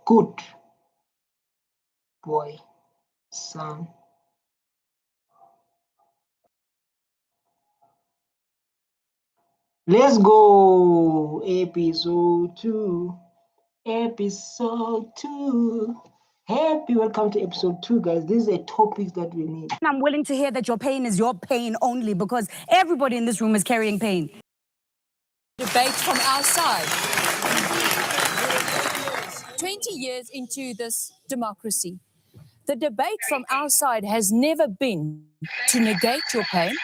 Good boy, son. Let's go. Episode 2. Episode 2. Happy welcome to episode 2, guys. This is a topic that we need. And I'm willing to hear that your pain is your pain only, because everybody in this room is carrying pain. Debate from our side. 20 years into this democracy, the debate from our side has never been to negate your pain,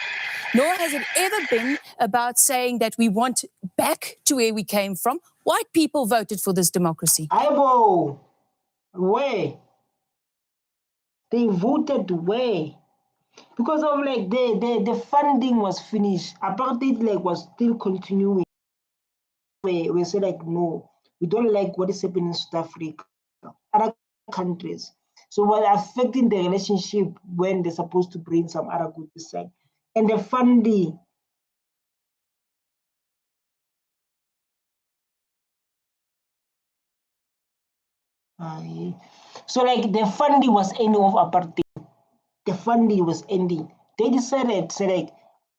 nor has it ever been about saying that we want back to where we came from. White people voted for this democracy. Aibo, where? They voted where? Because of like the funding was finished. Apartheid like was still continuing. We say like no, we don't like what is happening in South Africa, other countries. So we're affecting the relationship when they're supposed to bring some other good side. And the funding. So like the funding was ending of apartheid. The funding was ending. They decided, say like,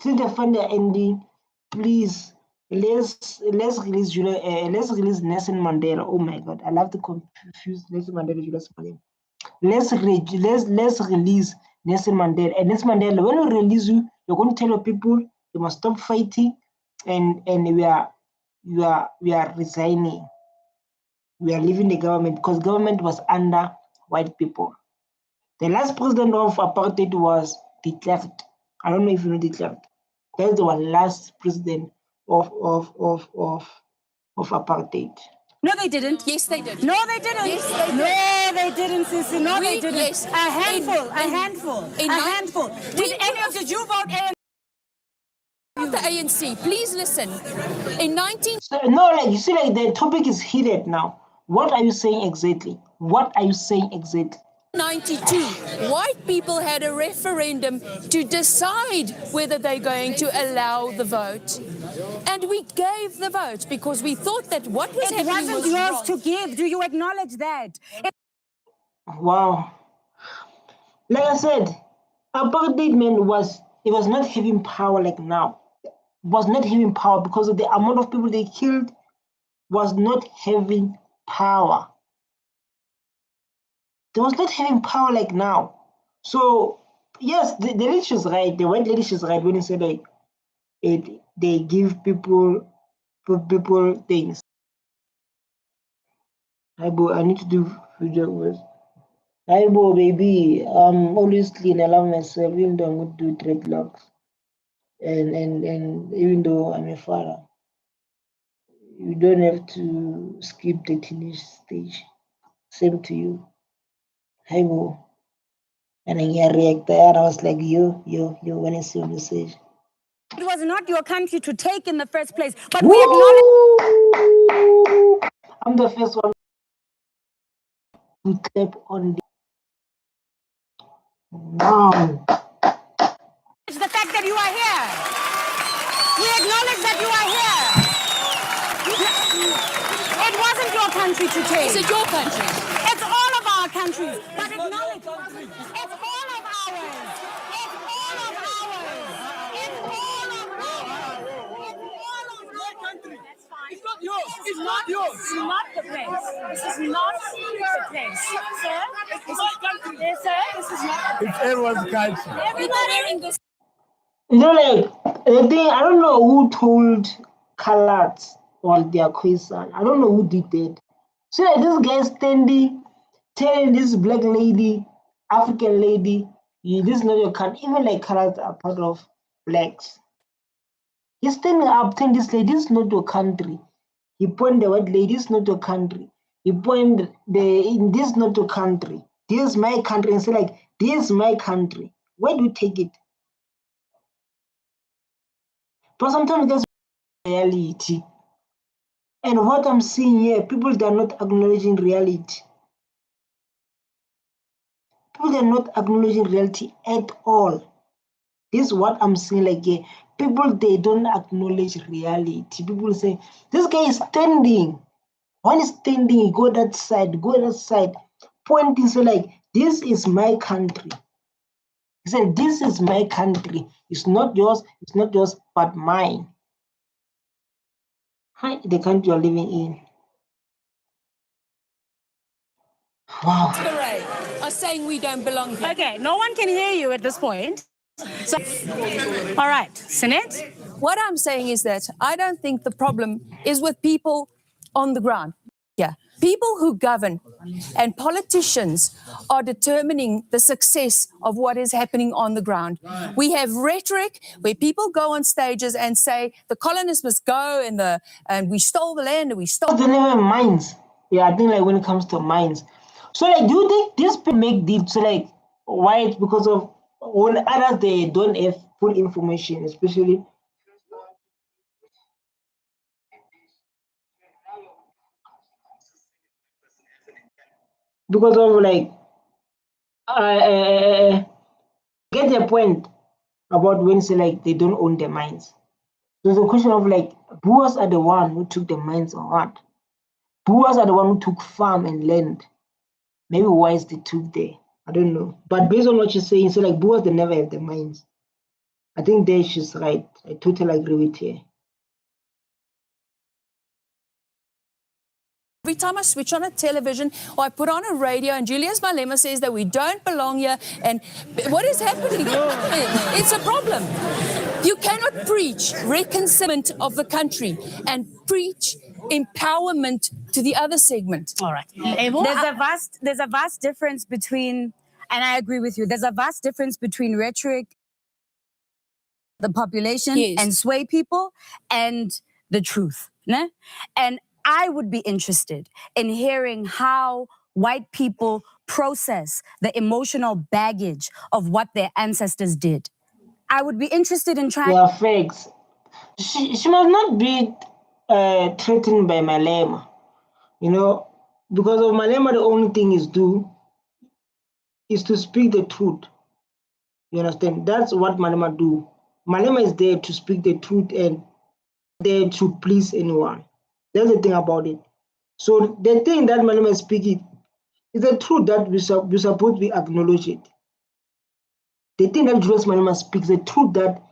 since the funding are ending, please let's release let's release Nelson Mandela. Oh my God, I love to confuse Nelson Mandela and Julius Malema. Let's release Nelson Mandela. And Nelson Mandela, when we release you, you're going to tell your people you must stop fighting, and we are resigning. We are leaving the government because government was under white people. The last president of apartheid was declared. I don't know if you know declared. That's the last president of apartheid. No, they didn't. Yes, they did. No, they didn't. Yes, they did. No, they didn't, Sissy. No, they didn't. Yes. A handful. Did you vote ANC? The ANC, please listen. In 19... So, no, like you see, like the topic is heated now. What are you saying exactly? 92, white people had a referendum to decide whether they're going to allow the vote. And we gave the vote because we thought that what was happening was It wasn't yours to give. Do you acknowledge that? Wow. Like I said, apartheid man was not having power like now. Was not having power because of the amount of people they killed. Was not having power. They was not having power like now. So yes, the lady is right. The white lady is right when he said like they give people things. I need to do video words. Baby, I'm always clean. I love myself, even though I'm going to do dreadlocks. And even though I'm a father, you don't have to skip the teenage stage. Same to you. Hi, Bo. And then I reacted, and I was like, yo, when I see your message. It was not your country to take in the first place, but Woo! we acknowledge. I'm the first one to clap on the. Wow. It's the fact that you are here. We acknowledge that you are here. It wasn't your country to take. Is it your country? It's all of our countries. But acknowledge it's all of ours. It's all of ours. It's all of ours. It's all of our country. That's fine. It's not yours. It's not yours. This is not the place. This is not the place. Sir, it's my country. Yes, sir, this is not the place. It's everyone's country. Everybody in this. You know, like the thing, I don't know who told Kalat or their question. I don't know who did that. So like this guy standing, telling this black lady, African lady, this is not your country. Even like Kalat are part of blacks. He's standing up telling this lady, this is not your country. He pointed the white lady, this is not your country. He pointed this is not your country. This is my country. And say like, this is my country. Where do you take it? But sometimes that's reality. And what I'm seeing here, people that are not acknowledging reality. People are not acknowledging reality at all. This is what I'm seeing like here. People, they don't acknowledge reality. People say, this guy is standing One is standing, he go that side, pointing, so like, this is my country. He said, this is my country. It's not yours, but mine. Hi, the country you're living in. Wow. Are saying we don't belong here. Okay, no one can hear you at this point. So, all right, Sinet. What I'm saying is that I don't think the problem is with people on the ground. Yeah, people who govern and politicians are determining the success of what is happening on the ground. We have rhetoric where people go on stages and say the colonists must go and we stole the land and we stole. They never mines. Yeah, I think like when it comes to mines. So like, do you think these people make deep? So like, why? It's because of all others they don't have full information, especially. Because of like, get your point about when say like they don't own the mines. There's a question of like, Boers are the one who took the mines or what? Boers are the one who took farm and land. Maybe why they took there. I don't know. But based on what you're saying, so like Boers they never have the mines. I think there she's right. I totally agree with her. Every time I switch on a television or I put on a radio and Julius Malema says that we don't belong here, and what is happening? It's a problem. You cannot preach reconciliation of the country and preach empowerment to the other segment. All right. There's a vast difference between, and I agree with you, there's a vast difference between rhetoric, the population, Yes. and sway people, and the truth. Ne? And I would be interested in hearing how white people process the emotional baggage of what their ancestors did. I would be interested in trying. They are fakes. She must not be threatened by Malema. You know, because of Malema, the only thing is to speak the truth. You understand? That's what Malema do. Malema is there to speak the truth and there to please anyone. That's the thing about it. So the thing that Malema is speaking is the truth that we supposed to acknowledge it. The thing that Julius Malema speaks, the truth that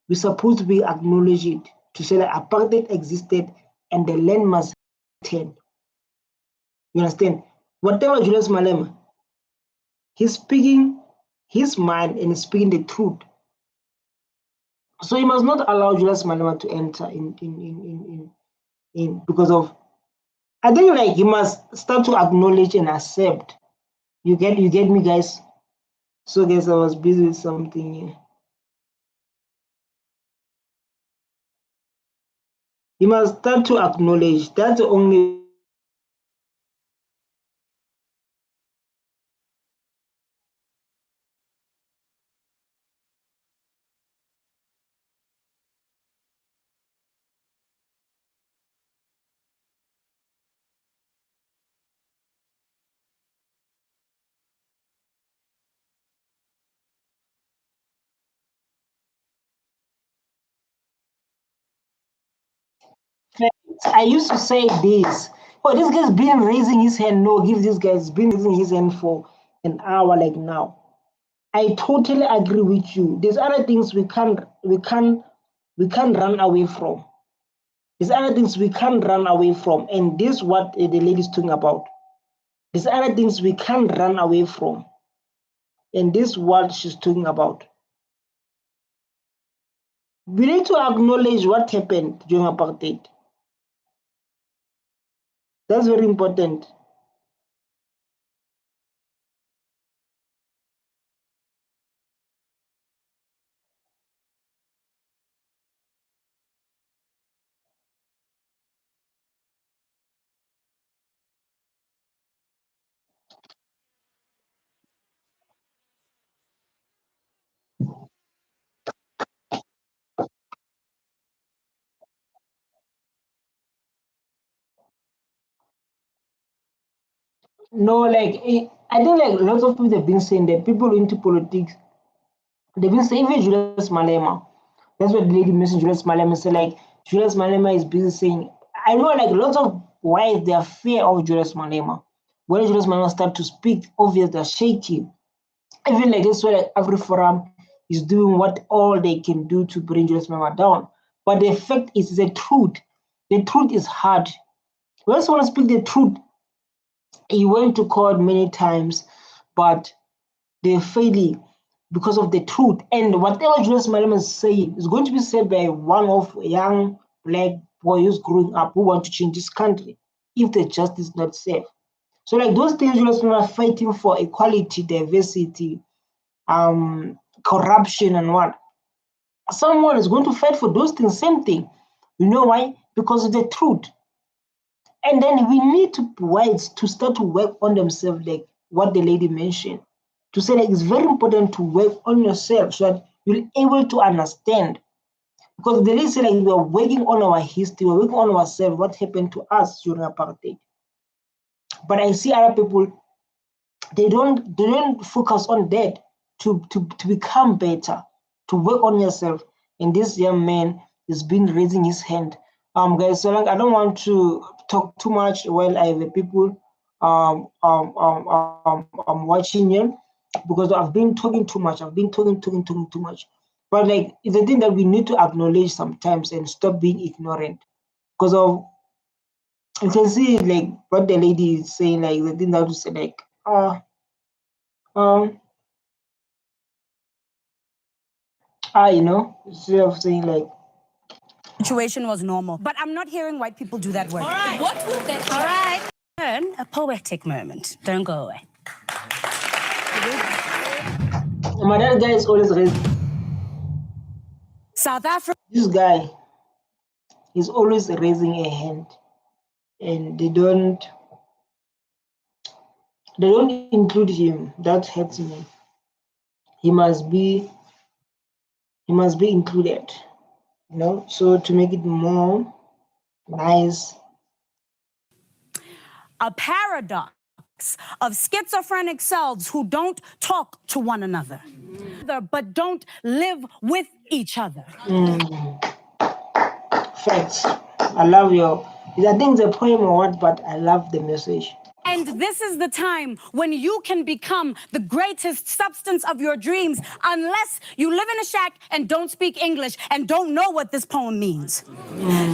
we supposed to be acknowledge it, to say that apartheid existed and the land must return. You understand? Whatever Julius Malema, he's speaking his mind and he's speaking the truth. So you must not allow Julius Malema to enter in because of. I think like you must start to acknowledge and accept. You get me, guys. So guys, I was busy with something here. You must start to acknowledge. That's the only. I used to say this. Oh, this guy's been raising his hand. No, give this guy's been raising his hand for an hour like now. I totally agree with you. There's other things we can't run away from. There's other things we can't run away from, and this is what the lady's talking about. There's other things we can't run away from, and this is what she's talking about. We need to acknowledge what happened during apartheid. That's very important. No, like I think like lots of people have been saying that people into politics, they've been saying even Julius Malema. That's what the lady mentioned Julius Malema. So like Julius Malema is busy saying, I know like lots of why is there fear of Julius Malema? When Julius Malema start to speak, obviously they're shaking. Even like this way, like AfriForum is doing what all they can do to bring Julius Malema down. But the fact is the truth. The truth is hard. We also want to speak the truth. He went to court many times, but they're failing because of the truth. And whatever Julius Malema is saying is going to be said by one of young black boys growing up who want to change this country if the justice is not safe. So like those things Julius Malema fighting for equality, diversity, corruption and what. Someone is going to fight for those things, same thing. You know why? Because of the truth. And then we need to whites to start to work on themselves, like what the lady mentioned. To say like it's very important to work on yourself so that you're able to understand. Because the lady said like we're working on our history, we're working on ourselves, what happened to us during apartheid. But I see other people, they don't focus on that to become better, to work on yourself. And this young man has been raising his hand. Guys, so like I don't want to talk too much while I have people watching you, because I've been talking too much. I've been talking too much. But like it's a thing that we need to acknowledge sometimes and stop being ignorant. Because of you can see like what the lady is saying, like the thing that you say like you know, instead of saying like Situation was normal. But I'm not hearing white people do that word. All right. What would that? All right. Turn a poetic moment. Don't go away. my dad guy is always raising. South Africa. This guy is always raising a hand, and they don't include him. That hurts me. He must be included, you know, so to make it more nice. A paradox of schizophrenic selves who don't talk to one another, but don't live with each other. Facts. I love your. I think it's a poem or what, but I love the message. And this is the time when you can become the greatest substance of your dreams, unless you live in a shack and don't speak English and don't know what this poem means.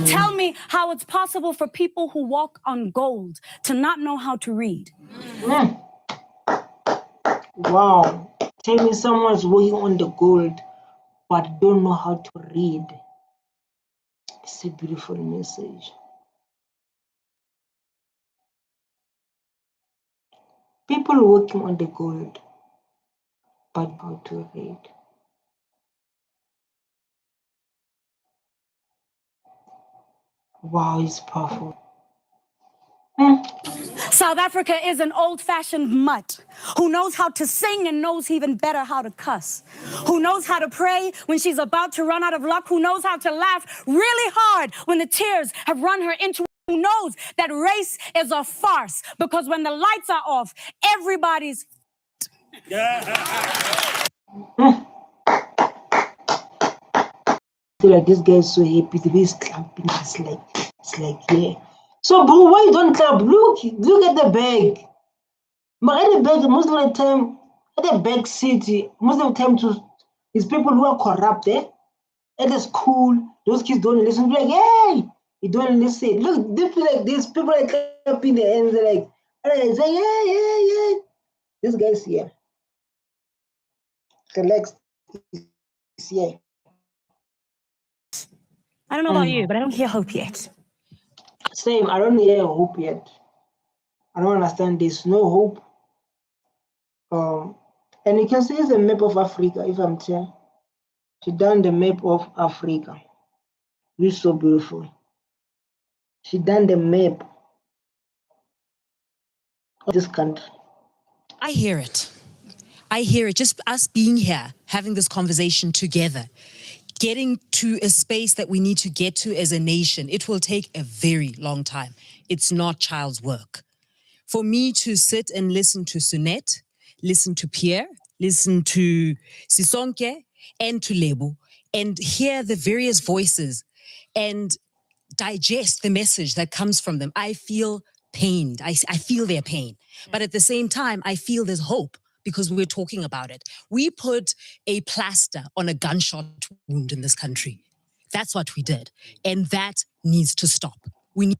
Tell me how it's possible for people who walk on gold to not know how to read. Wow. Tell me someone's working on the gold but don't know how to read. It's a beautiful message. People working on the gold but how to read. Wow, it's powerful. South Africa is an old-fashioned mutt who knows how to sing and knows even better how to cuss, who knows how to pray when she's about to run out of luck, who knows how to laugh really hard when the tears have run her into, who knows that race is a farce because when the lights are off, everybody's feel like this guy is so happy. The way he's clapping, it's like yeah. So bro, why you don't clap? Look at the bag. But at the bag, most of the time, at the bag city, most of the time is people who are corrupt, eh? At the school, those kids don't listen. Like, hey, you don't listen. Look, they feel like these people are clapping their hands, they're like, it's like, yeah. This guy's here. Relax. He's here. I don't know about you, but I don't hear hope yet. Same, I don't hear hope yet. I don't understand this. No hope. And you can see it's a map of Africa, if I'm saying. She done the map of Africa. It's so beautiful. She done the map of this country. I hear it. I hear it. Just us being here, having this conversation together, getting to a space that we need to get to as a nation, it will take a very long time. It's not child's work. For me to sit and listen to Sunette, listen to Pierre, listen to Sisonke, and to Lebo, and hear the various voices and digest the message that comes from them. I feel pained. I feel their pain. But at the same time, I feel there's hope because we're talking about it. We put a plaster on a gunshot wound in this country. That's what we did. And that needs to stop. We need.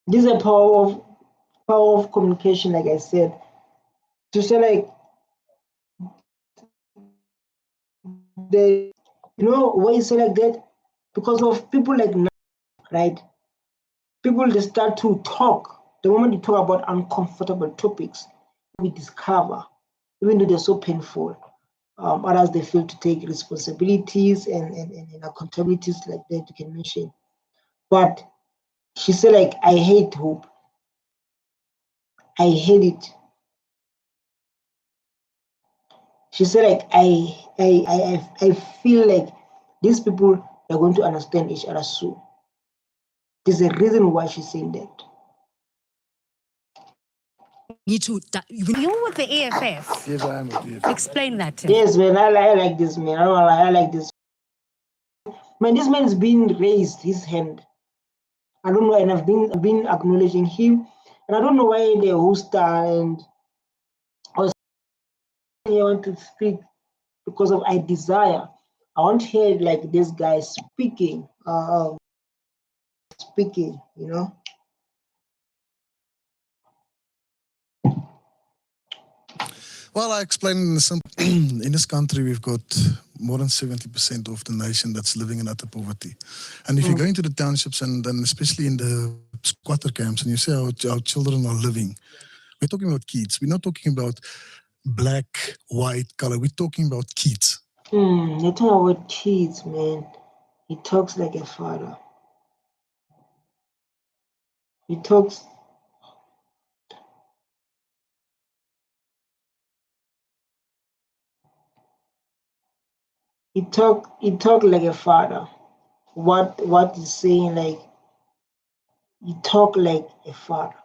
This is a power of communication, like I said. To say like why you say like that? Because of people like now, right? People they start to talk. The moment you talk about uncomfortable topics, we discover, even though they're so painful, others they fail to take responsibilities and accountabilities like that you can mention. But she said like, I hate hope. I hate it. She said like, I feel like these people are going to understand each other soon. There's a reason why she's saying that. You with the EFF? Yes, I am with the EFF. Explain that to me. Yes, man, I like this man. I like this. Man, this man's been raised his hand. I don't know, and I've been acknowledging him, and I don't know why the host and I want to speak because of I desire. I want to hear like this guy speaking, Well, I explained in this country, we've got more than 70% of the nation that's living in utter poverty. And if you go into the townships and especially in the squatter camps and you see how our children are living, we're talking about kids. We're not talking about black, white, color. We're talking about kids. You're talking about kids, man. He talks like a father. He talks. He talk like a father. What he's saying, like he talk like a father.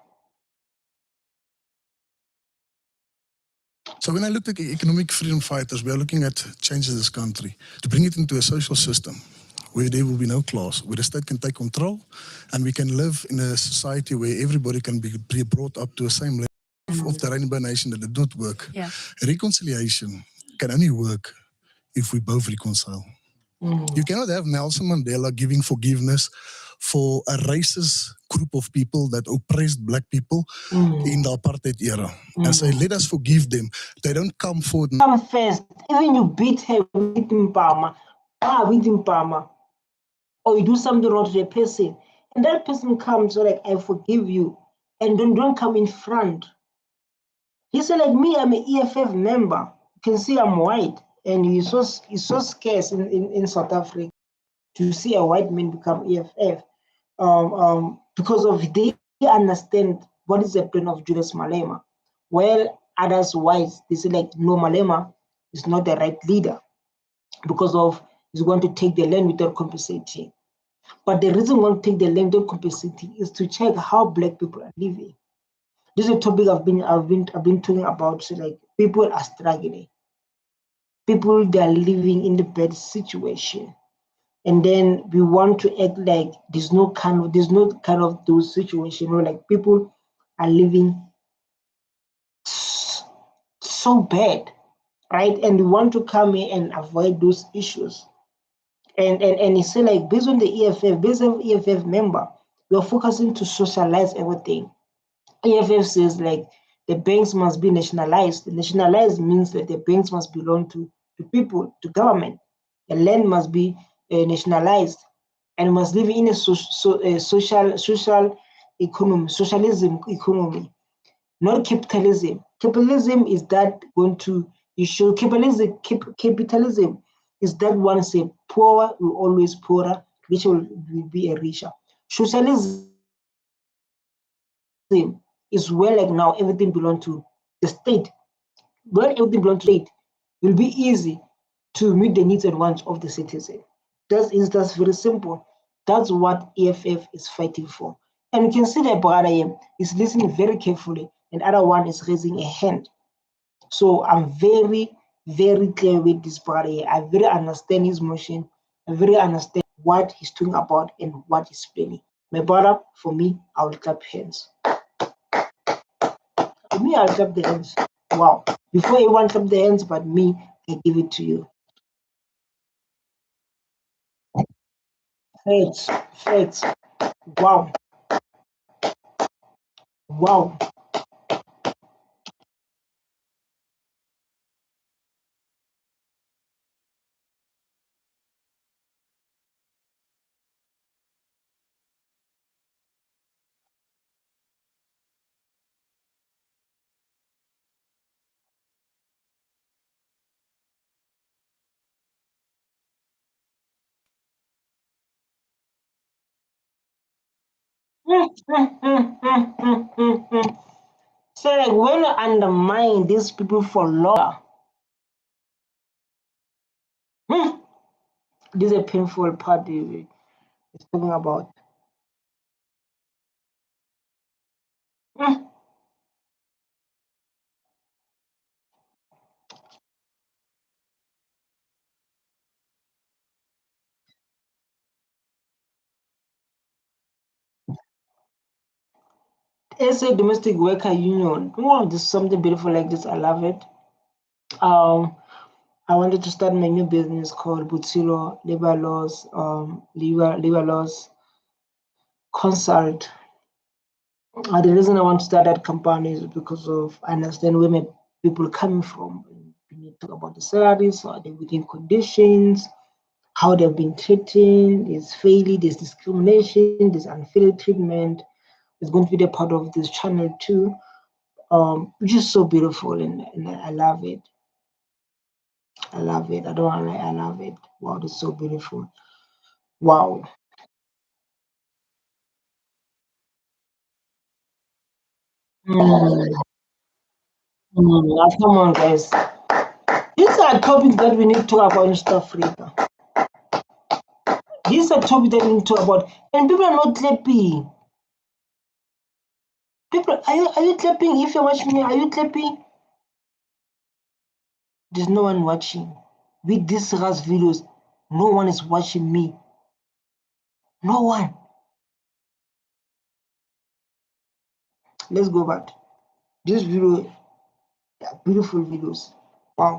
So when I look at economic freedom fighters, we are looking at changes this country to bring it into a social system where there will be no class, where the state can take control, and we can live in a society where everybody can be brought up to the same level of the Rainbow Nation that did not work. Yeah. Reconciliation can only work if we both reconcile. You cannot have Nelson Mandela giving forgiveness for a racist group of people that oppressed black people in the apartheid era and say, let us forgive them. They don't come forward. Come first. Even you beat her with Mpama, or you do something wrong to a person, and that person comes like, I forgive you, and don't come in front. He said, like me, I'm an EFF member. You can see I'm white, and it's so scarce in South Africa to see a white man become EFF, because of they understand what is the plan of Julius Malema. Well, others whites, they say like, no, Malema is not the right leader because of he's going to take the land without compensating. But the reason we want to take the land without compensating is to check how black people are living. This is a topic I've been talking about. So like people are struggling. People they are living in the bad situation. And then we want to act like there's no kind of those situations where like people are living so bad, right? And we want to come in and avoid those issues. And he said like based on EFF member, we're focusing to socialize everything. EFF says like the banks must be nationalized. Nationalized means that the banks must belong to people, to government. The land must be nationalized and must live in a social economy, socialism economy, not capitalism. Capitalism is that going to issue capitalism is that one say poor will always poorer, richer will be a richer. Socialism is where like now everything belongs to the state. When everything belongs to the state, it will be easy to meet the needs and wants of the citizen. That's very simple. That's what EFF is fighting for. And you can see that brother is listening very carefully, and the other one is raising a hand. So I'm very, very clear with this brother. I very understand his motion. I very understand what he's talking about and what he's planning. My brother, for me, I will clap hands. For me, I'll clap the hands. Wow. Before anyone clap the hands but me, I give it to you. Facts. Facts. Wow. Wow. So like when you undermine these people for long, this is a painful part is talking about. As a domestic worker union, oh, this is something beautiful like this. I love it. I wanted to start my new business called Butsilo Labor Laws, labor laws consult. The reason I want to start that company is because of I understand where my people coming from. We need to talk about the salaries, or the working conditions, how they've been treated, there's failure, there's discrimination, there's unfair treatment. It's going to be a part of this channel too, which is so beautiful and I love it. I love it. I don't want to lie, I love it. Wow, it's so beautiful. Wow. Mm, come on, guys. These are topics that we need to talk about in South Africa. These are topics that we need to talk about, and people are not clapping. People, are you clapping? If you're watching me, are you clapping? There's no one watching. With these Ras videos, no one is watching me. No one. Let's go back. This video, beautiful videos. Wow.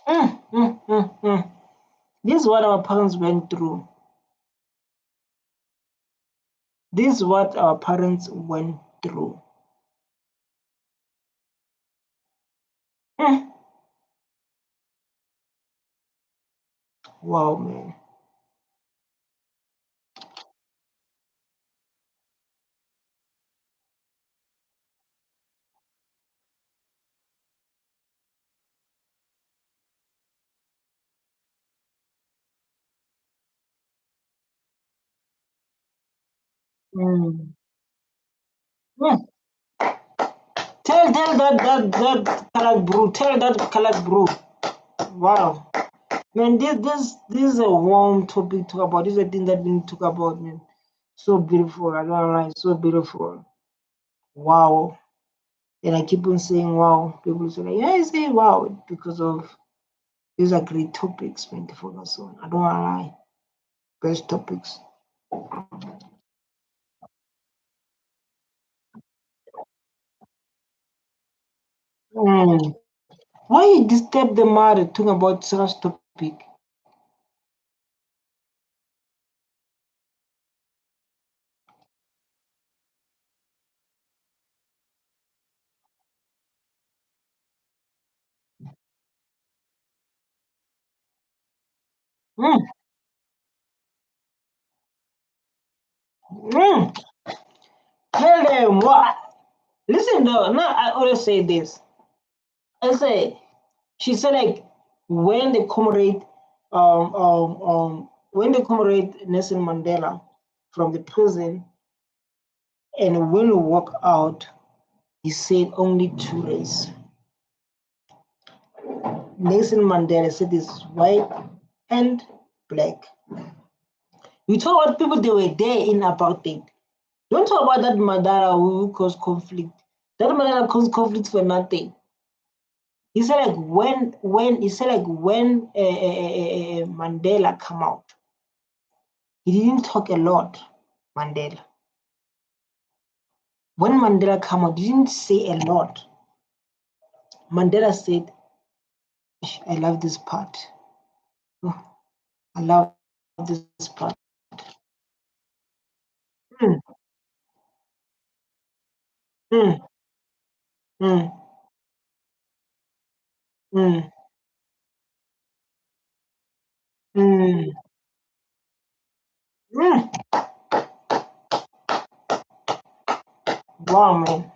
Mm, mm, mm, mm. This is what our parents went through. This is what our parents went through. Mm. Wow, man. Mm. Mm. Tell that colored bro. Tell that colored bro. Wow. Man, this is a warm topic to talk about. This is a thing that we need to talk about, man. So beautiful. I don't lie, so beautiful. Wow. And I keep on saying wow. People say, like, yeah, I say wow because of these are great topics, man, to focus on. I don't wanna lie. Best topics. Mm. Why you disturb the mother talking about such topic? Mm. Mm. Tell them what. Listen though, now I always say this. I say she said like when the comrade when the comrade Nelson Mandela from the prison and when we walk out, he said only two race. Nelson Mandela said is white and black. You talk about people they were there in apartheid. Don't talk about that Mandela who caused conflict. That Mandela caused conflict for nothing. He said like when Mandela come out, he didn't talk a lot. Mandela. When Mandela come out, he didn't say a lot. Mandela said, "I love this part. Oh, I love this part." Mm, mm, mm, mm, mm, mm. Wow, man.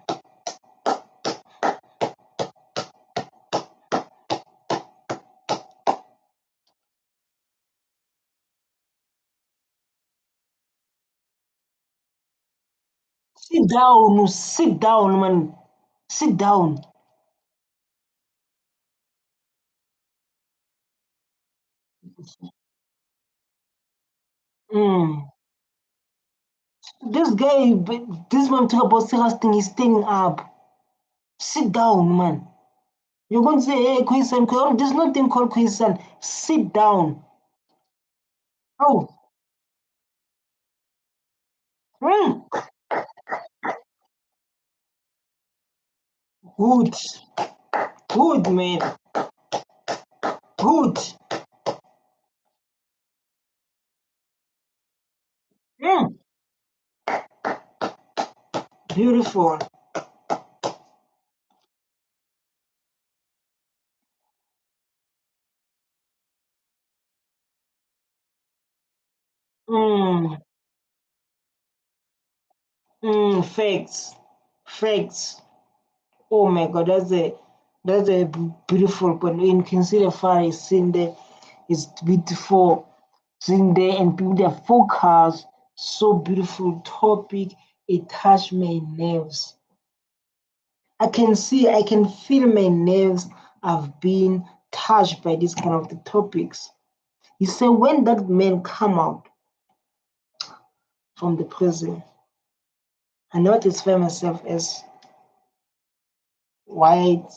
Sit down, man. Sit down. Mm. This man talk about serious thing. He's standing up. Sit down, man. You're going to say, hey, Quinson, there's nothing called Quinson. Sit down. Oh, mm. Good. Good, man. Good. Mm. Beautiful. Mm. Facts. Facts. Oh my God, that's a beautiful point. You can see the fire is in there. It's beautiful. It's in there and people they focus. So beautiful topic. It touched my nerves. I can feel my nerves have been touched by this kind of the topics. He said when that man come out from the prison, I noticed myself as white,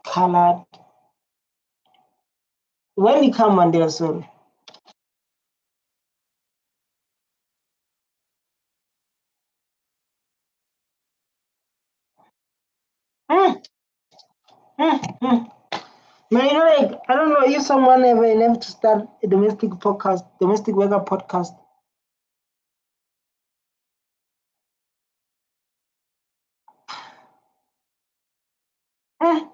colored. When he come on there, sorry. Mm, Man, like I don't know if someone ever left to start a domestic worker podcast. Mm,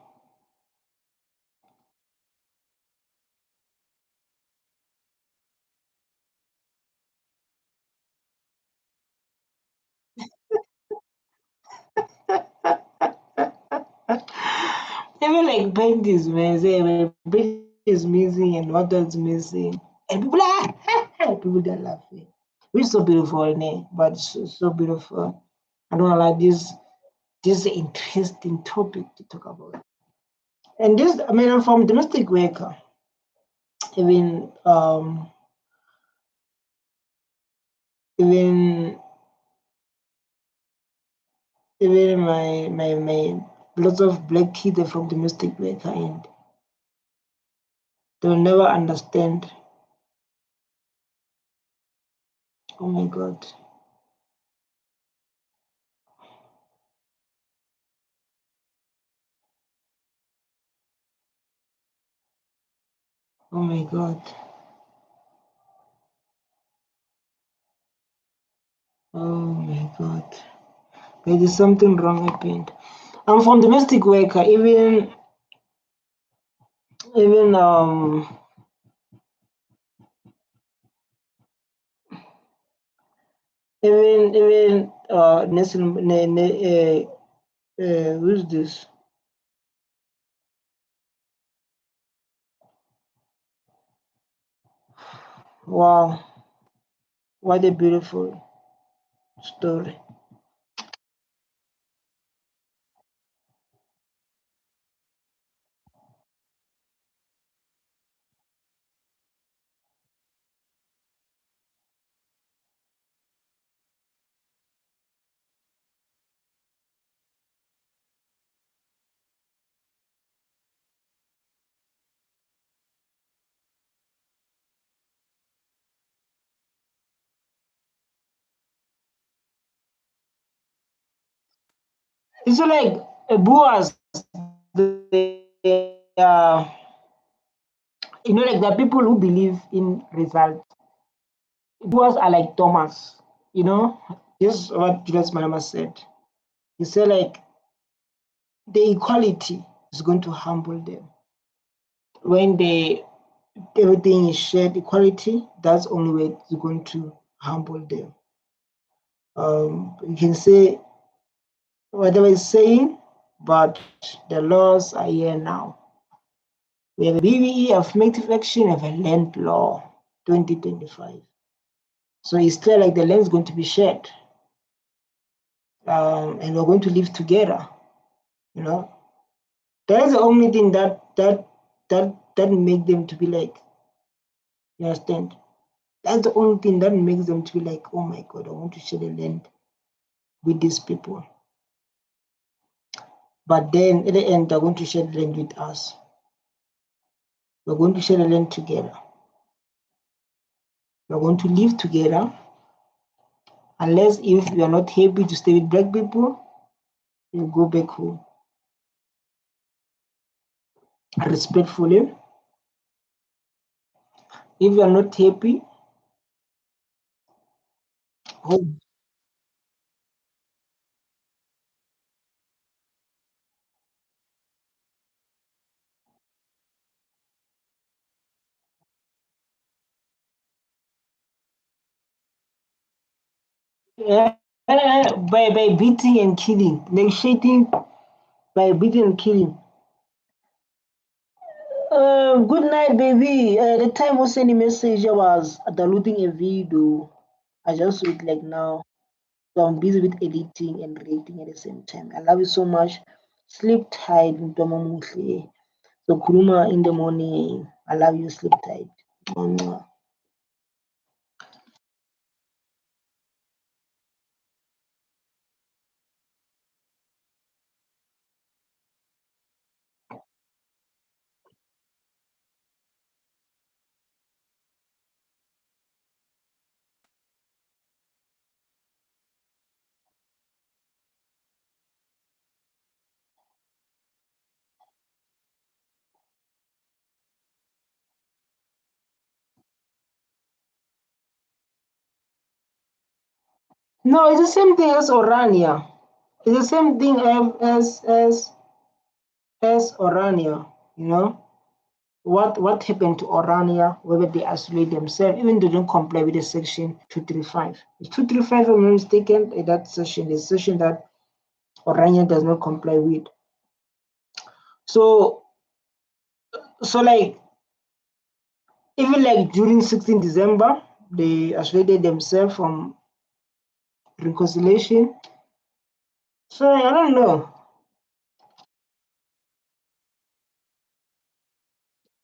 Even like paint is missing, paint is missing, and what else missing, and people are people are laughing. Which is so beautiful, but so beautiful. I don't know, like this. This is an interesting topic to talk about. And this, I mean, I'm from domestic worker. Even even even my lots of black kids are from domestic worker and they'll never understand. Oh my god. Oh my god. Oh my god. There is something wrong happened. I'm from domestic worker. Even even Nelson who's this? Wow, what a beautiful story. It's like Boas, the like the people who believe in results. Boas are like Thomas, this is what Julius Malema said. He said like the equality is going to humble them. When everything is shared equality, that's the only way it's going to humble them. You can say whatever it's saying, but the laws are here now. We have a BBE, affirmative action, we have a land law 2025. So it's clear like the land is going to be shared. And we're going to live together. That's the only thing that make them to be like, you understand? That's the only thing that makes them to be like, oh my God, I want to share the land with these people. But then at the end, they're going to share the land with us. We're going to share the land together. We're going to live together. Unless if we are not happy to stay with black people, we'll go back home. Respectfully. If you are not happy, home. By beating and killing, negotiating by beating and killing. Good night, baby. The time was sending message, I was downloading a video. I just saw it like now. So I'm busy with editing and reading at the same time. I love you so much. Sleep tight, Mtoma Muhle. So Kuruma in the morning. I love you. Sleep tight. Mwah. No, it's the same thing as Orania. It's the same thing as Orania. What happened to Orania, whether they isolate themselves, even though they don't comply with the section 235. 235, if I'm not mistaken, that section, the section that Orania does not comply with. So like even like during 16 December, they isolated themselves from reconciliation. So I don't know.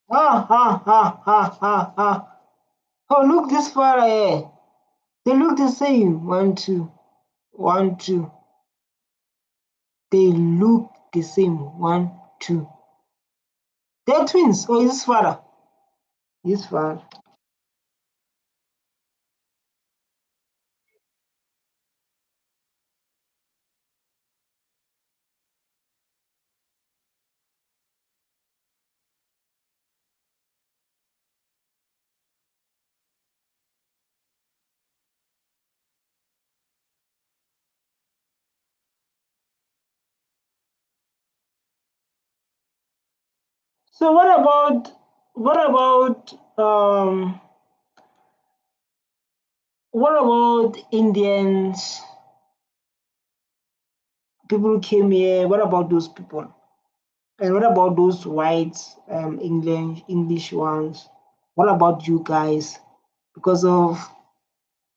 Oh, look this far ahead. They look the same. 1, 2, 1, 2. They look the same. 1, 2. They're twins. Oh, is this father? His father. So what about Indians? People who came here. What about those people? And what about those whites, English ones? What about you guys? Because of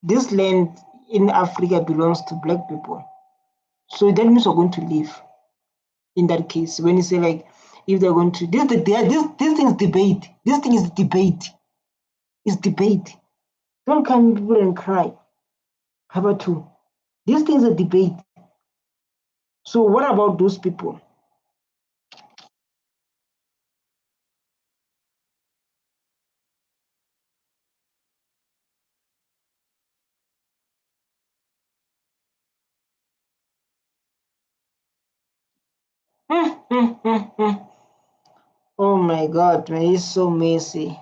this land in Africa belongs to black people. So that means we're going to live in that case. When you say like if they're going to this thing is debate. This thing is debate. It's debate. Don't come people and cry. How about two? This thing is a debate. So what about those people? Oh my God, man, he's so messy.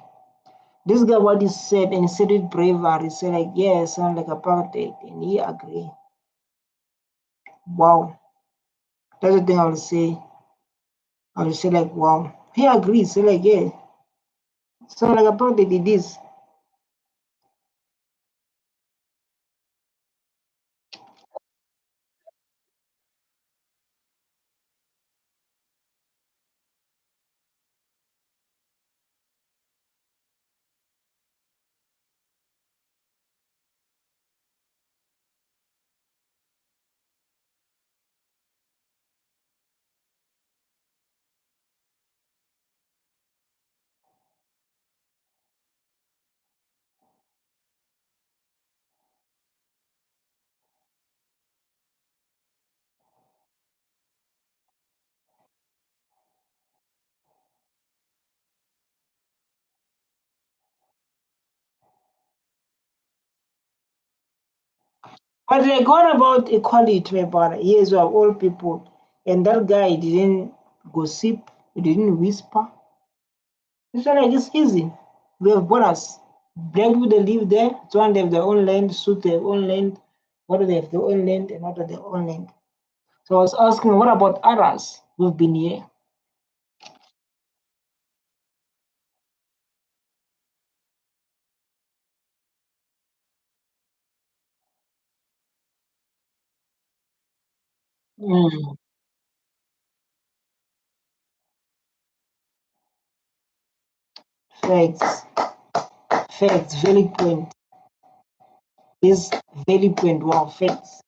This guy, what he said, and he said it braver. He said like, yeah, sound like apartheid, and he agree. Wow, that's the thing I would say. I would say like, wow, he agrees. So like, yeah, sound like apartheid. It is. But like, what about equality, my brother? Yes, we are all people, and that guy didn't gossip, he didn't whisper. It's not like it's easy. We have borders. Black people they live there. Some they have their own land, suit their own land. What do they have their own land and what are their own land? So I was asking, what about others who've been here? Mm, facts, facts, valid point. This valid point. Wow, facts.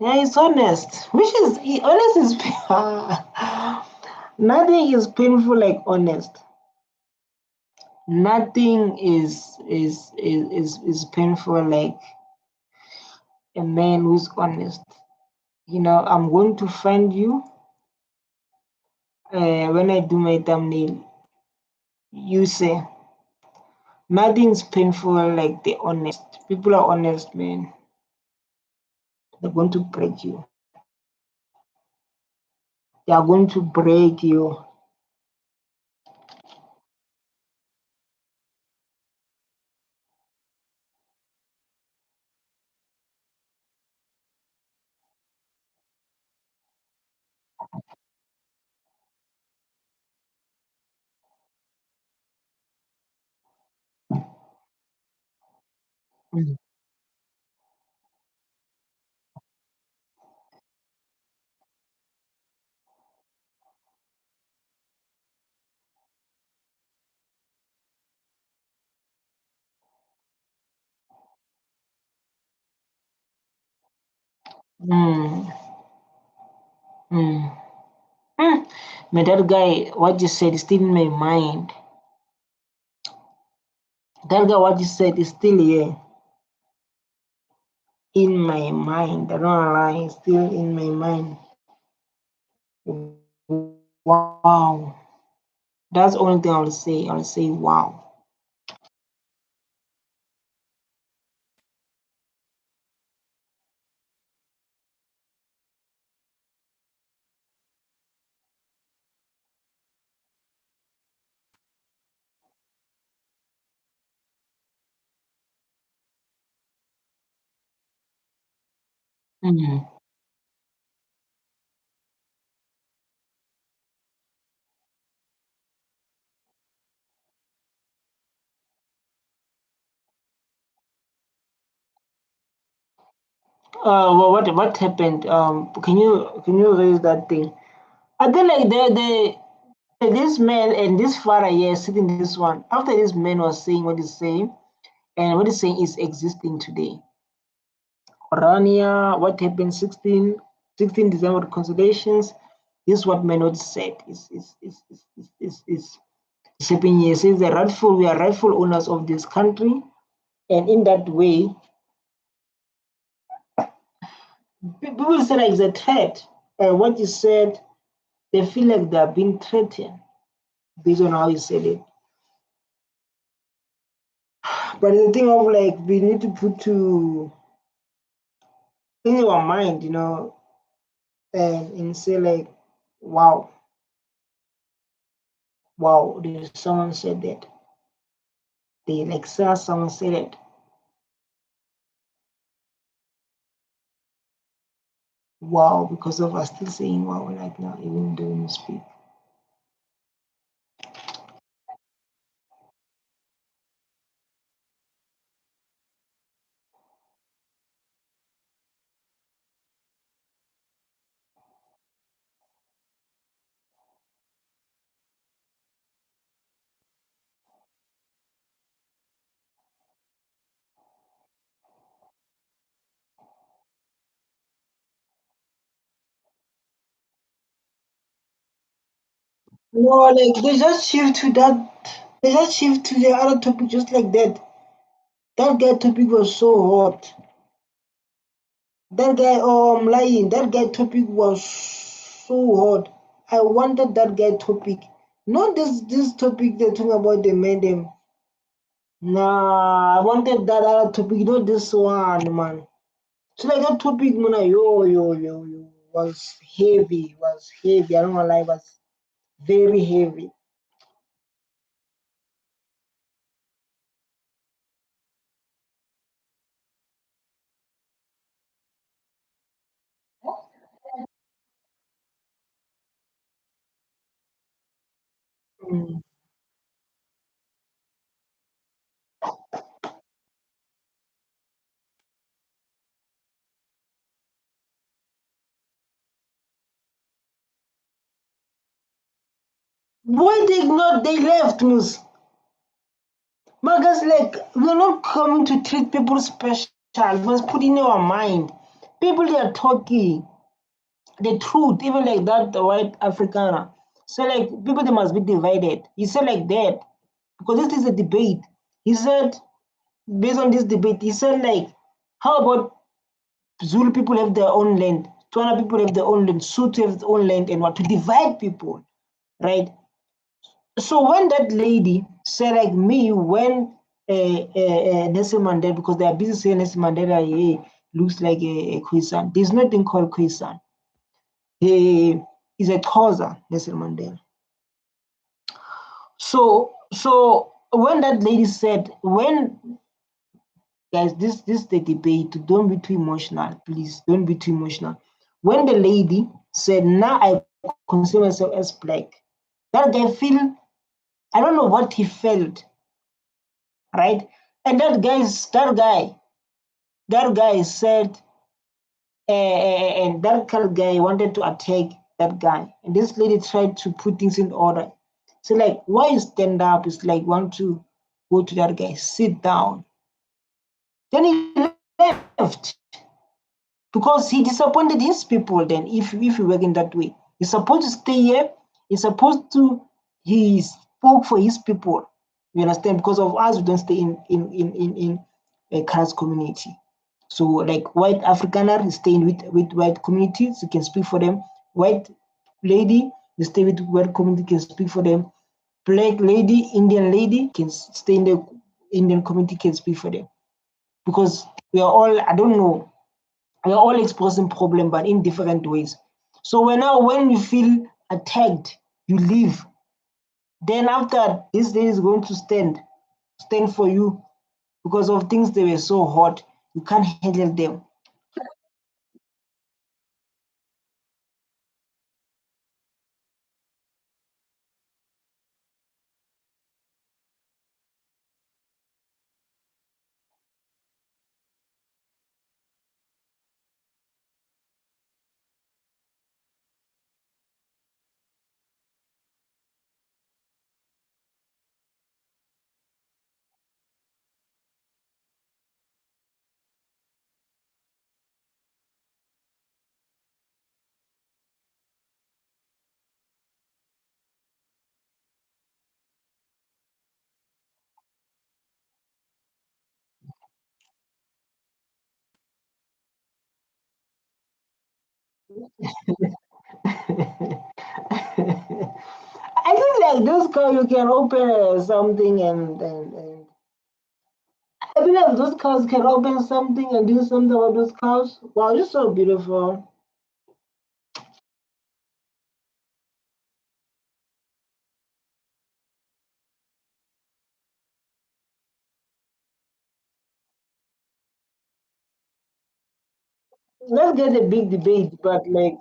Yeah, it's honest. Which is honest is nothing is painful like honest. Nothing is painful like a man who's honest. You know, I'm going to find you when I do my thumbnail. You say nothing's painful like the honest. People are honest, man. They're going to break you. They are going to break you. Mm. Mm. Mm. Mm. Man, that guy, what you said is still in my mind. That guy, what you said is still here in my mind. I don't lie, it's still in my mind. Wow. That's the only thing I'll say. I'll say wow. Mm. What happened? Can you raise that thing? I think like this man and this father here sitting this one. After this man was saying what he's saying, and what it's saying is existing today. Orania, what happened 16 December reconciliations. This is what Menod said is shaping here. Says we are rightful owners of this country, and in that way, people say like it's a threat. And what you said, they feel like they are being threatened based on how you said it. But the thing of like we need to put to in our mind, and say like, wow, there's someone said that. They like saw someone said it. Wow, because of us still saying wow right now, even though we speak. No, like they just shift to that. They just shift to the other topic just like that. That guy topic was so hot. That guy, oh, I'm lying. That guy topic was so hot. I wanted that guy topic. Not this topic they're talking about the men them. Nah, I wanted that other topic, not this one, man. So like that topic, man, yo, was heavy. I don't wanna lie, was very heavy. Mm. Why they not they left, Mus? Because like we're not coming to treat people special. We must put in our mind. People they are talking the truth, even like that the white Afrikaner. So like people they must be divided. He said like that because this is a debate. He said based on this debate, he said like how about Zulu people have their own land, Tswana people have their own land, Sotho have their own land, and what to divide people, right? So when that lady said like me, when Nelson Mandela, because they are busy saying Nelson Mandela, he looks like a Khoisan. There's nothing called Khoisan. He is a Xhosa, Nelson Mandela. So when that lady said, when guys, this the debate, don't be too emotional, please, don't be too emotional. When the lady said, now I consider myself as black, that guy feel, I don't know what he felt, right? And that guy said, and that kind of guy wanted to attack that guy, and this lady tried to put things in order. So like, why you stand up? It's like want to go to that guy, sit down. Then he left because he disappointed his people. Then, if you work in that way, he's supposed to stay here. He's supposed to he spoke for his people. You understand? Because of us, we don't stay in a caste community. So like white Afrikaner is staying with white communities, you can speak for them. White lady, you stay with white community, can speak for them. Black lady, Indian lady can stay in the Indian community, can speak for them. Because we are all, I don't know, we are all exposing problem, but in different ways. So when you feel attacked, you leave. Then after this day is going to stand for you because of things they were so hot, you can't handle them. I think like those cars you can open something and I believe those cars can open something and do something about those cars. Wow, you're so beautiful. Let's get a big debate, but like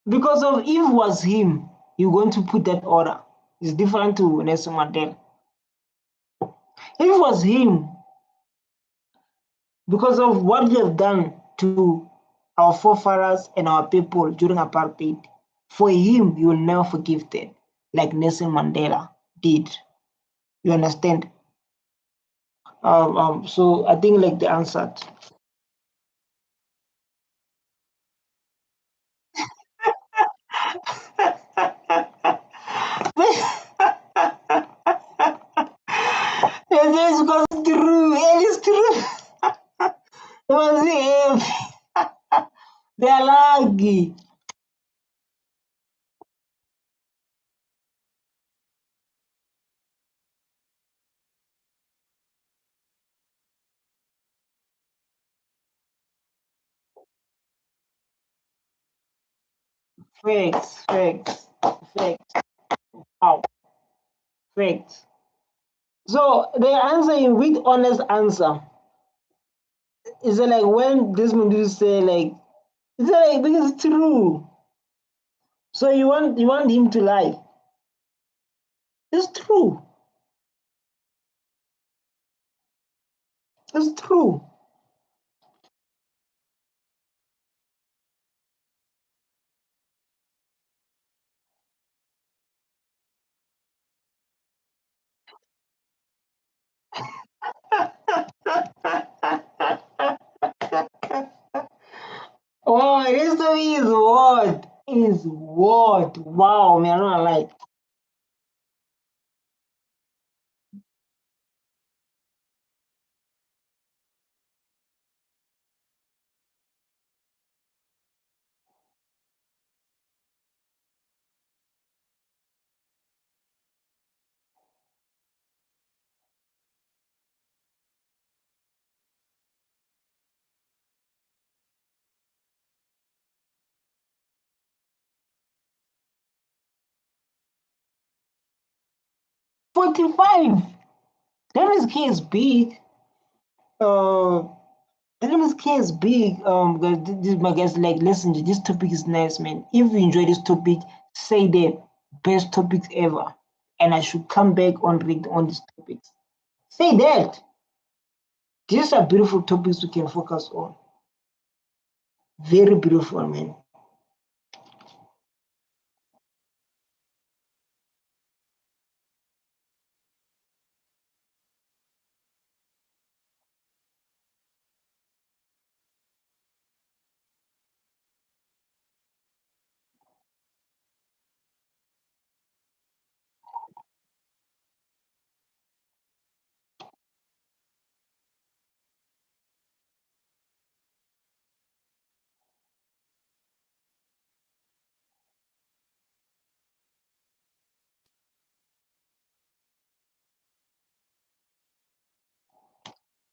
because of if was him, you're going to put that order. It's different to Nelson Mandela. If it was him, because of what they have done to our forefathers and our people during apartheid, for him, you will never forgive that, like Nelson Mandela did. You understand? So I think like the answer. Yes, yes, because it's true. It is true. It was him. They are lucky. Facts, facts, facts. Wow, facts. So the answer with honest answer is it like when this movie say like it's like because it's true. So you want him to lie. It's true. It's true. 哦，this to me is what? Is what? Wow, man, I'm not like 45. That is is big. Uh, that is big. Because this my guys like listen. This topic is nice, man. If you enjoy this topic, say that best topics ever, and I should come back on read on these topics. Say that. These are beautiful topics we can focus on. Very beautiful, man.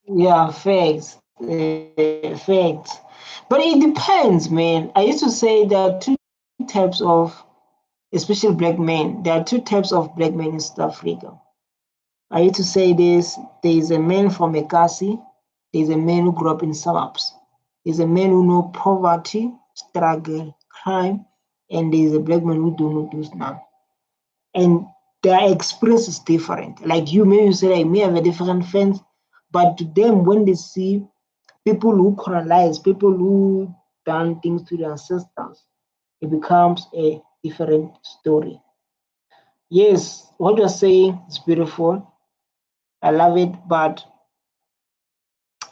Yeah, facts, facts. But it depends, man. I used to say there are two types of, especially black men. There are two types of black men in South Africa. I used to say this: there is a man from Ekasi, there is a man who grew up in suburbs, there's a man who know poverty, struggle, crime, and there is a black man who do not do none. And their experience is different. Like you, maybe you say like me have a different fence, but to them when they see people who colonize, people who done things to their ancestors, it becomes a different story. Yes, what you're saying is beautiful. I love it, but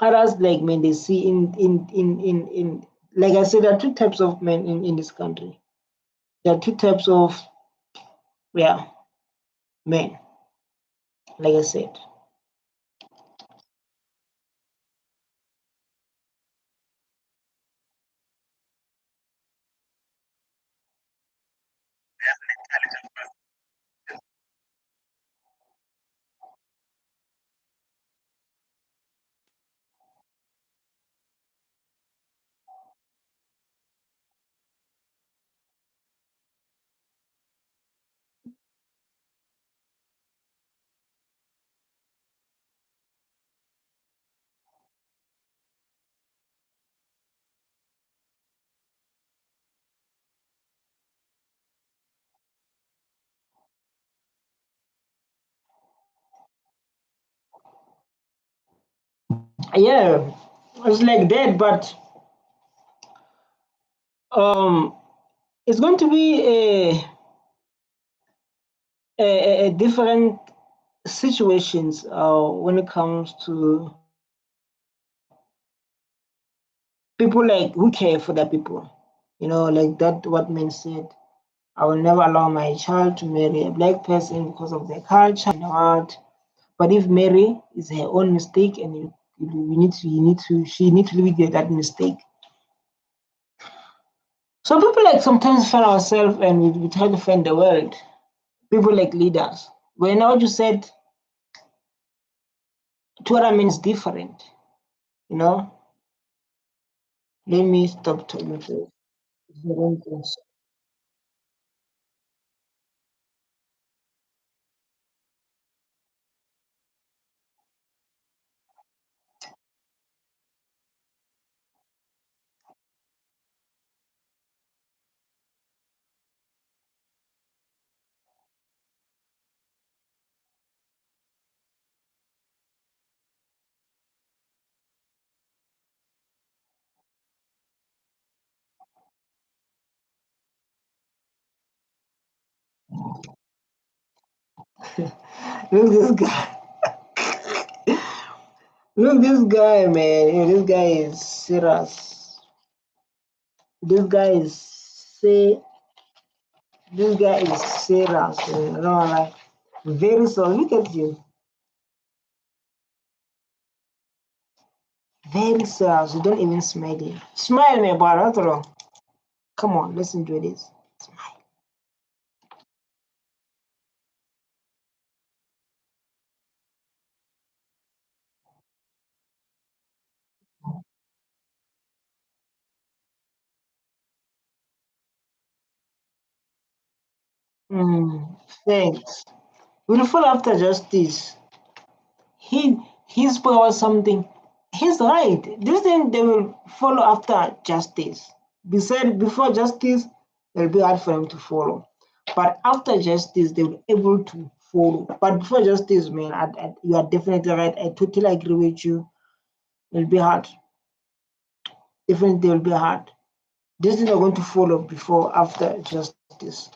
others like men they see in like I said, there are two types of men in this country. There are two types of yeah men, like I said. Yeah, it's like that, but um it's going to be a different situations when it comes to people like who care for their people. Like that what men said. I will never allow my child to marry a black person because of their culture and what. But if marry is her own mistake and she need to live with that mistake. So people like sometimes find ourselves and we try to find the world. People like leaders. When what you said to other men is different, you know. Let me stop talking to you. Look this guy. Look this guy, man. This guy is serious. This guy is say. This guy is serious. Like very so. Look at you. Very serious. You don't even smile here. Smile, man, but not wrong. Come on, let's enjoy this. Smile. Thanks. We'll follow after justice. He spoke about something. He's right. This thing they will follow after justice. Before justice, it'll be hard for them to follow. But after justice, they will be able to follow. But before justice, man, you are definitely right. I totally agree with you. It'll be hard. Definitely, will be hard. This thing are going to follow before after justice.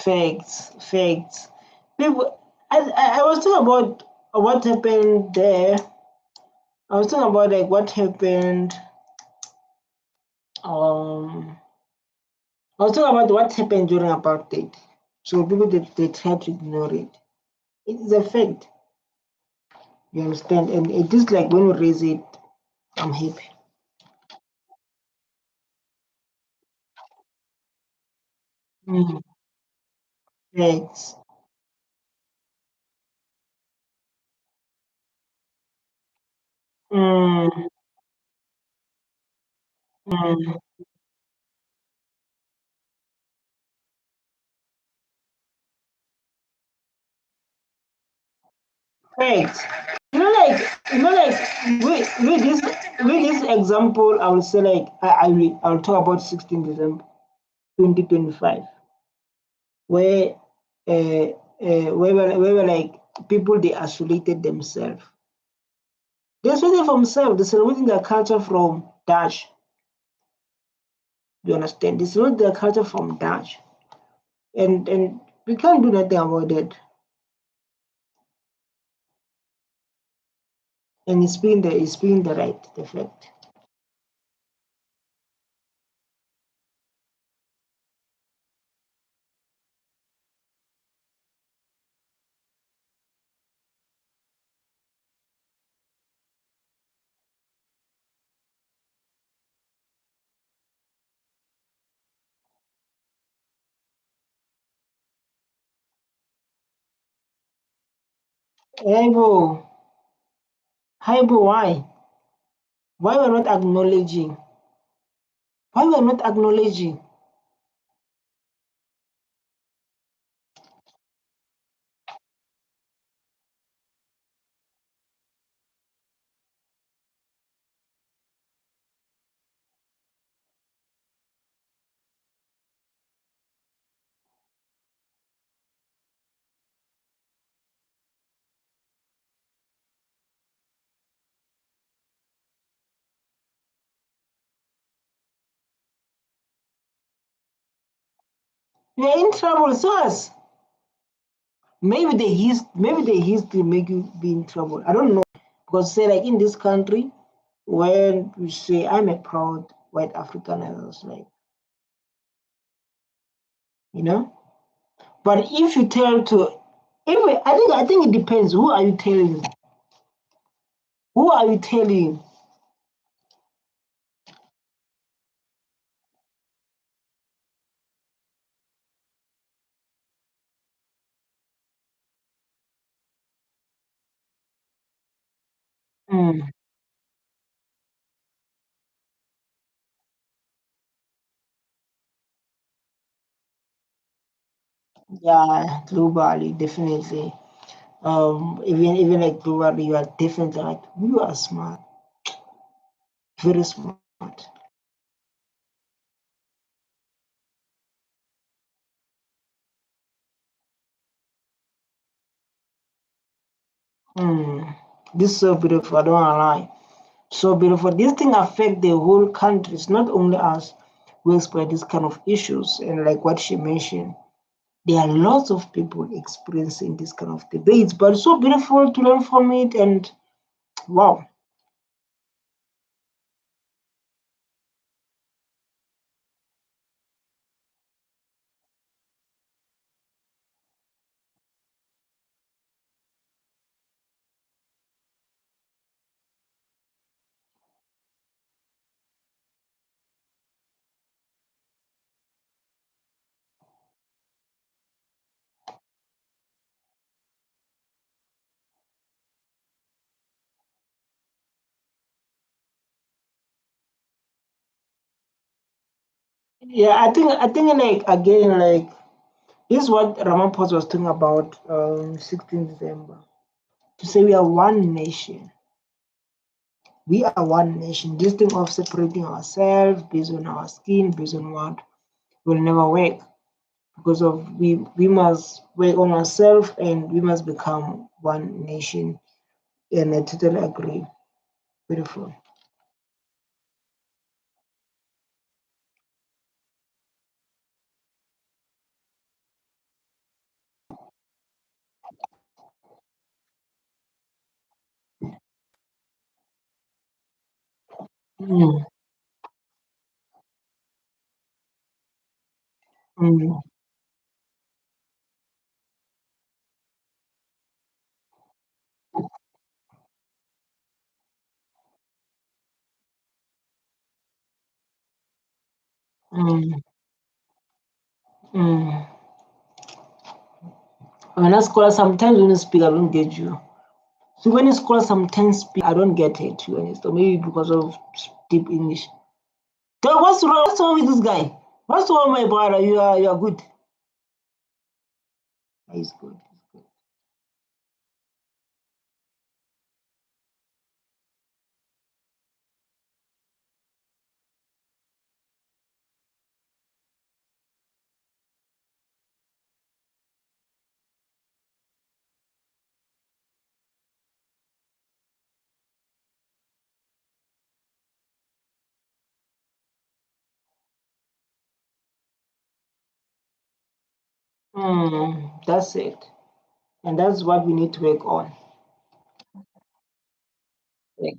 Facts, facts. People, I was talking about what happened there. I was talking about like what happened. Um, I was talking about what happened during apartheid. So people they try to ignore it. It's a fact. You understand? And it is like when we raise it, I'm happy. Mm, facts. Mm, mm, facts. with this example, I will say like I'll talk about 16 December 2025, where where like people they isolated themselves. They isolated from themselves. They celebrating their culture from Dutch. You understand? They celebrate their culture from Dutch, and we can't do nothing about it. And it's been the right the fact. Hey, hi bro, why? Why we're not acknowledging? Why we're not acknowledging? We're in trouble, so us. Maybe the history make you be in trouble. I don't know. Because say like in this country, when you say I'm a proud white African, I was like, you know. But if you tell to anyway, I think it depends. Who are you telling? Who are you telling? Mm, yeah, globally, definitely. Even like globally, you are definitely like you are smart, very smart. Mm, this is so beautiful. I don't wanna lie. So beautiful. This thing affect the whole country. It's not only us who experience this kind of issues. And like what she mentioned, there are lots of people experiencing this kind of debates. But it's so beautiful to learn from it. And wow. Yeah, I think like again like this is what Ramaphosa was talking about 16th December. To say we are one nation. We are one nation. This thing of separating ourselves based on our skin, based on what will never work. Because of we must work on ourselves and we must become one nation. And I totally agree. Beautiful. Mm, mm, mm, mm. When I scholar, sometimes when you speak, I don't get you. So when you scholar, sometimes speak, I don't get it. To be honest, or maybe because of deep English. So what's wrong with this guy? What's wrong, my brother? You are good. He's good. That's it. And that's what we need to work on. Like,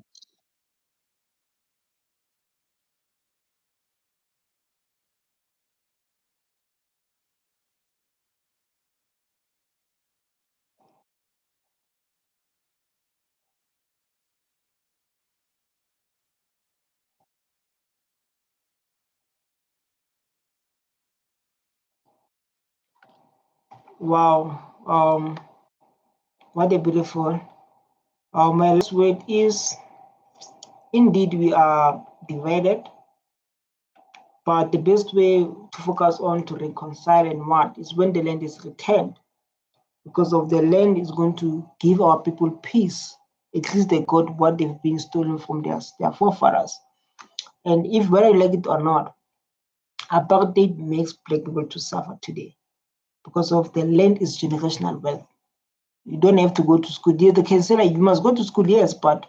wow. What a beautiful. My last word is indeed we are divided, but the best way to focus on to reconcile and what is when the land is returned, because of the land is going to give our people peace. At least they got what they've been stolen from their forefathers. And if whether you like it or not, apartheid makes black people to suffer today because of the land is generational wealth. You don't have to go to school. They can say like you must go to school, yes, but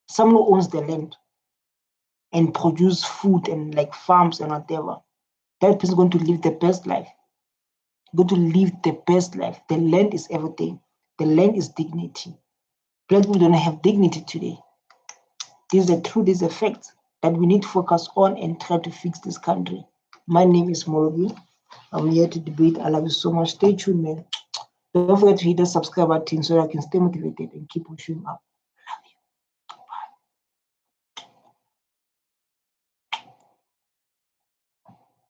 someone owns the land and produce food and like farms and whatever. That person is going to live the best life. Going to live the best life. The land is everything. The land is dignity. Black people don't have dignity today. This is the truth, this is a fact that we need to focus on and try to fix this country. My name is Morogi. I'm here to debate. I love you so much. Stay tuned, man. Don't forget to hit the subscribe button so I can stay motivated and keep pushing up.